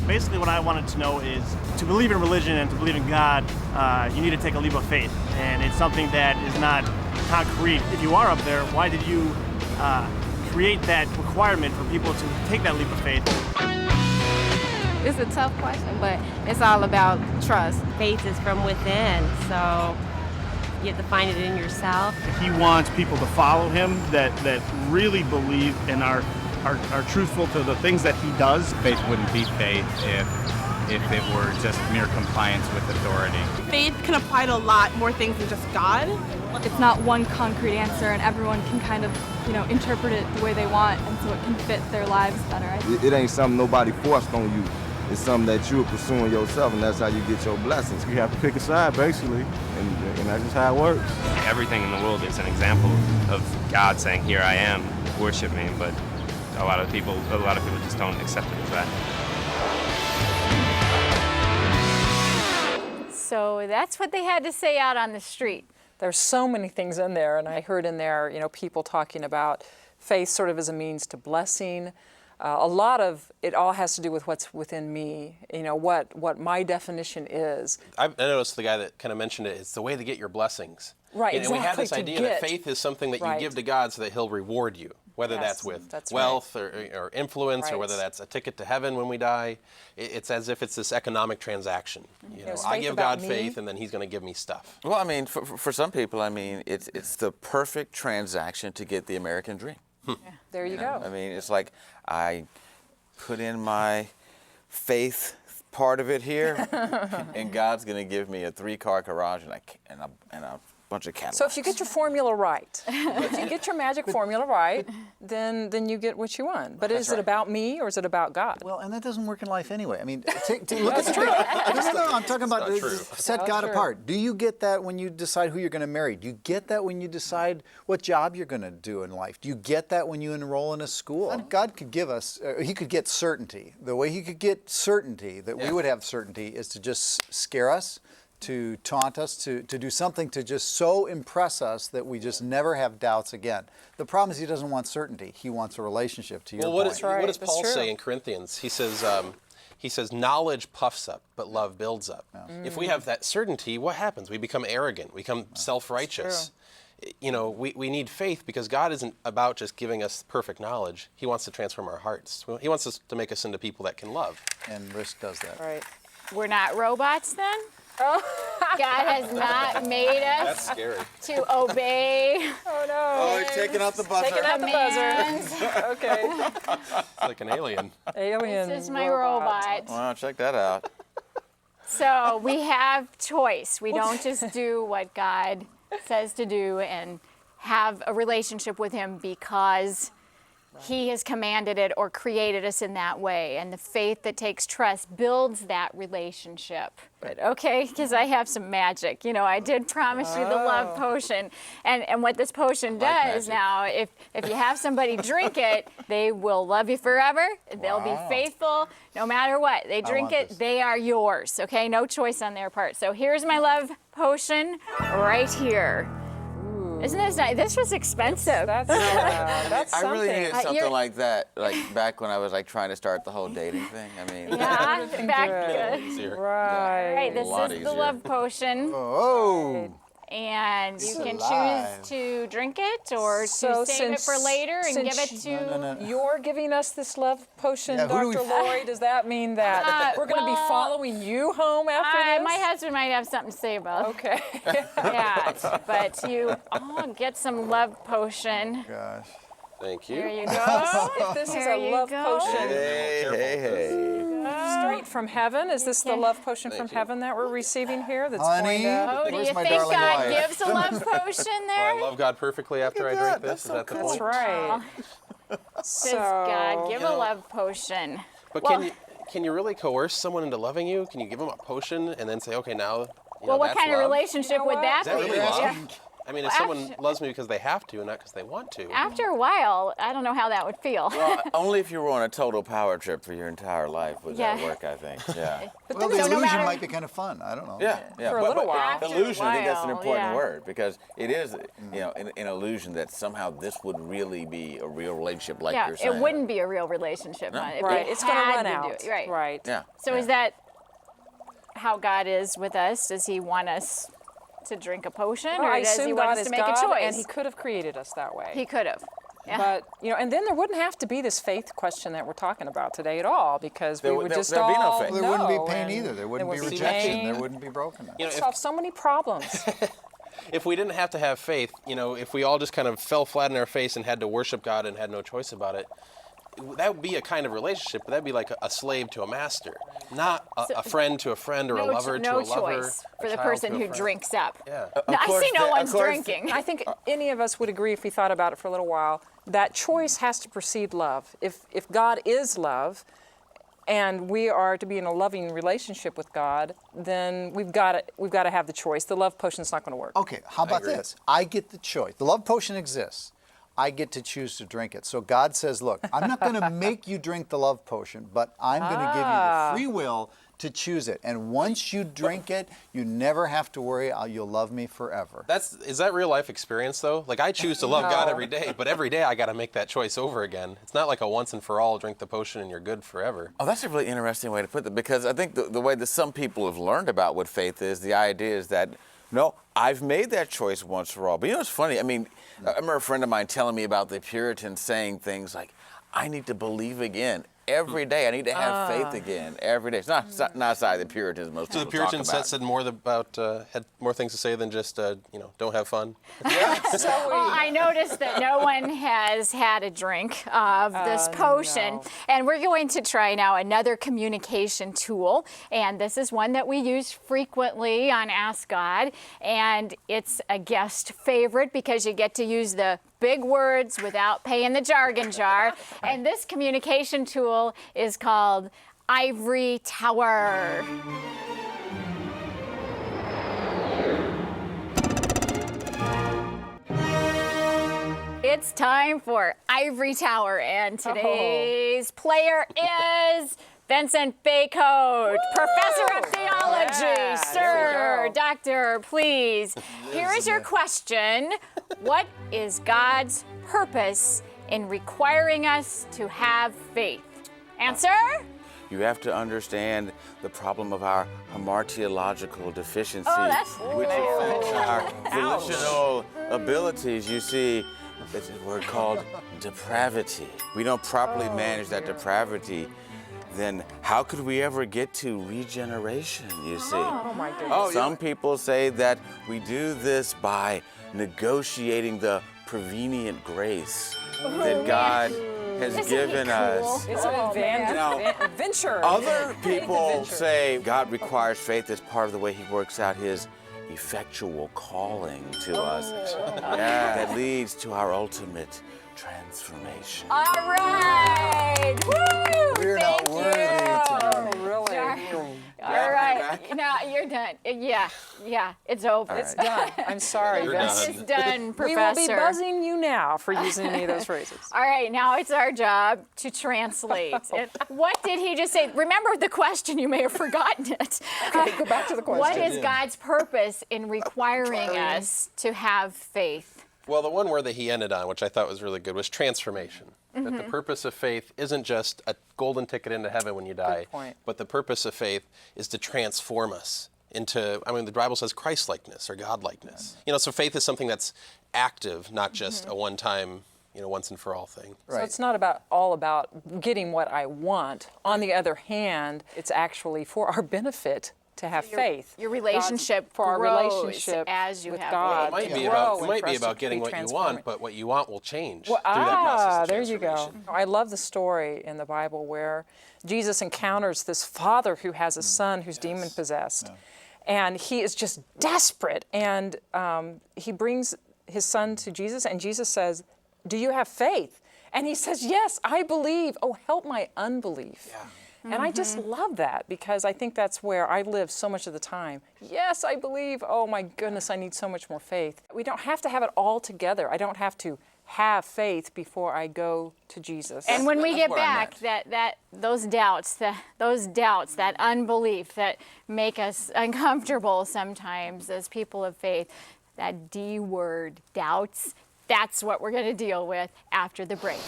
Basically what I wanted to know is, to believe in religion and to believe in God, you need to take a leap of faith. And it's something that is not concrete. If you are up there, why did you create that requirement for people to take that leap of faith? It's a tough question, but it's all about trust. Faith is from within, so you have to find it in yourself. He wants people to follow him that really believe and are truthful to the things that he does. Faith wouldn't be faith if it were just mere compliance with authority. Faith can apply to a lot more things than just God. It's not one concrete answer, and everyone can kind of, interpret it the way they want, and so it can fit their lives better. It ain't something nobody forced on you. It's something that you're pursuing yourself, and that's how you get your blessings. You have to pick a side, basically, and that's just how it works. Everything in the world is an example of God saying, "Here I am, worship me," but a lot of people just don't accept it as that. So that's what they had to say out on the street. There's so many things in there, and I heard in there, people talking about faith sort of as a means to blessing. A lot of it all has to do with what's within me, what my definition is. I noticed the guy that kind of mentioned it, it's the way to get your blessings. Right, and exactly. We have this idea that faith is something that you give to God so that he'll reward you, whether that's with wealth or influence, or whether that's a ticket to heaven when we die. It's as if it's this economic transaction. I give God faith, and then he's going to give me stuff. Well, I mean, for some people, it's the perfect transaction to get the American dream. Yeah. There you go. I mean, it's like I put in my faith part of it here, and God's going to give me a 3-car garage and a bunch of Cadillacs. So if you get your formula right, if you get your magic formula right, then you get what you want. But is it about me or is it about God? Well, and that doesn't work in life anyway. I mean, look at the true. No, I'm talking about set God apart. Do you get that when you decide who you're going to marry? Do you get that when you decide what job you're going to do in life? Do you get that when you enroll in a school? God could give us, he could get certainty. The way he could get certainty, that we would have certainty, is to just scare us, to taunt us, to do something to just so impress us that we just never have doubts again. The problem is he doesn't want certainty. He wants a relationship, to your point. What does Paul say in Corinthians? He says, knowledge puffs up, but love builds up. If we have that certainty, what happens? We become arrogant. We become self-righteous. We need faith because God isn't about just giving us perfect knowledge. He wants to transform our hearts. He wants us to make us into people that can love. And Risk does that. Right. We're not robots then? God has not made us That's scary. to obey. Oh no. Oh, you're taking out the buzzer. Taking out the buzzer. Okay. It's like an alien. Alien. This is my robot. Wow, check that out. So we have choice. We don't just do what God says to do and have a relationship with him because he has commanded it or created us in that way. And the faith that takes trust builds that relationship. But okay, because I have some magic. I did promise you the love potion. And what this potion does now, if you have somebody drink it, they will love you forever. They'll be faithful no matter what. They drink it, they are yours. Okay, no choice on their part. So here's my love potion right here. Isn't this nice? This was expensive. That's something. I really needed something like that, like back when I was trying to start the whole dating thing. Yeah, back good. Right, this is the love potion. Oh. And you can choose to drink it or to save it for later and give it to... No. You're giving us this love potion, Dr. Lori. Does that mean that we're going to be following you home after this? My husband might have something to say about it. Okay. Yeah, but you get some love potion. Gosh. Thank you. There you go. If this is a love potion. Hey. Straight from heaven. Is this the love potion from heaven that we're receiving here? That's Honey, going to... Oh, do you think God gives a love potion there? I love God perfectly after I drink this. Is that the point? That's right. Does God give a love potion? But can you really coerce someone into loving you? Can you give them a potion and then say, okay, now what kind of relationship would that be? Is that really love? I mean, if someone loves me because they have to and not because they want to. After a while, I don't know how that would feel. Well, only if you were on a total power trip for your entire life would that work, I think. Yeah. Well, the illusion might be kind of fun. I don't know. Yeah, yeah. For a little while. Illusion, I think that's an important word because it is, you know, an illusion that somehow this would really be a real relationship, like you're saying. It wouldn't be a real relationship. No. Right, it's going to run out. Right. Yeah. So is that how God is with us? Does He want us to drink a potion, Well, or I does He assume want God us is to make God, a choice? and He could have created us that way. He could have. Yeah. But, you know, and then there wouldn't have to be this faith question that we're talking about today at all, because we would just there'd be no all faith. There wouldn't be know, pain and either. There wouldn't be would rejection. pain. There wouldn't be brokenness. You know, Solve so many problems. if we didn't have to have faith, you know, if we all just kind of fell flat in our face and had to worship God and had no choice about it, that would be a kind of relationship, but that'd be like a slave to a master, not a friend to a friend or a lover to a lover. No choice for the person who drinks up. Yeah. No, I see no one's drinking. I think any of us would agree, if we thought about it for a little while, that choice has to precede love. If God is love, and we are to be in a loving relationship with God, then we've got to have the choice. The love potion's not going to work. Okay, how about this? I get the choice. The love potion exists. I get to choose to drink it. So God says, look, I'm not going to make you drink the love potion, but I'm going to give you the free will to choose it. And once you drink it, you never have to worry, you'll love me forever. Is that real life experience though? Like I choose to love God every day, but every day I got to make that choice over again. It's not like a once and for all drink the potion and you're good forever. Oh, that's a really interesting way to put it, because I think the way that some people have learned about what faith is, the idea is that, no, I've made that choice once for all. But you know what's funny? I mean, I remember a friend of mine telling me about the Puritans saying things like, I need to believe again every day. I need to have faith again every day. It's not outside the Puritans most So the people talk Puritans about. said more about, had more things to say than just, don't have fun. Well, I noticed that no one has had a drink of this potion. No. And we're going to try now another communication tool. And this is one that we use frequently on Ask God. And it's a guest favorite because you get to use the big words without paying the jargon jar. And this communication tool is called Ivory Tower. It's time for Ivory Tower, and today's player is Vincent Baycoat, Professor of Theology. Sir, Doctor, please. Here is your question. What is God's purpose in requiring us to have faith? Answer? You have to understand the problem of our hamartiological deficiency, which affects our volitional abilities. You see, it's a word called depravity. We don't properly manage that depravity, then how could we ever get to regeneration, you see? Oh my goodness. Some people say that we do this by negotiating the prevenient grace that God has given us. It's an adventure. Other people say God requires faith as part of the way He works out His effectual calling to us. That leads to our ultimate transformation. All right. Woo! We're not worthy to be. Really? All right. No, you're done. Yeah, it's over. It's done. I'm sorry. You're Vince. It's done, Professor. We will be buzzing you now for using any of those phrases. All right, now it's our job to translate. What did he just say? Remember the question, you may have forgotten it. Okay, go back to the question. What is God's purpose in requiring us to have faith? Well, the one word that he ended on, which I thought was really good, was transformation. That the purpose of faith isn't just a golden ticket into heaven when you die, but the purpose of faith is to transform us into, the Bible says Christ-likeness or God-likeness. So faith is something that's active, not just a one-time, once and for all thing. So it's not all about getting what I want. On the other hand, it's actually for our benefit to have faith. Your relationship for our grows relationship as you with have God. It might be about getting what you want, but what you want will change through that process of there you go. transformation. I love the story in the Bible where Jesus encounters this father who has a son who's demon-possessed. And he is just desperate. And he brings his son to Jesus, and Jesus says, "Do you have faith?" And he says, "Yes, I believe. Oh, help my unbelief." And I just love that because I think that's where I live so much of the time. Yes, I believe. Oh my goodness, I need so much more faith. We don't have to have it all together. I don't have to have faith before I go to Jesus. And when we get back, those doubts, that unbelief that make us uncomfortable sometimes as people of faith, that D word, doubts, that's what we're going to deal with after the break.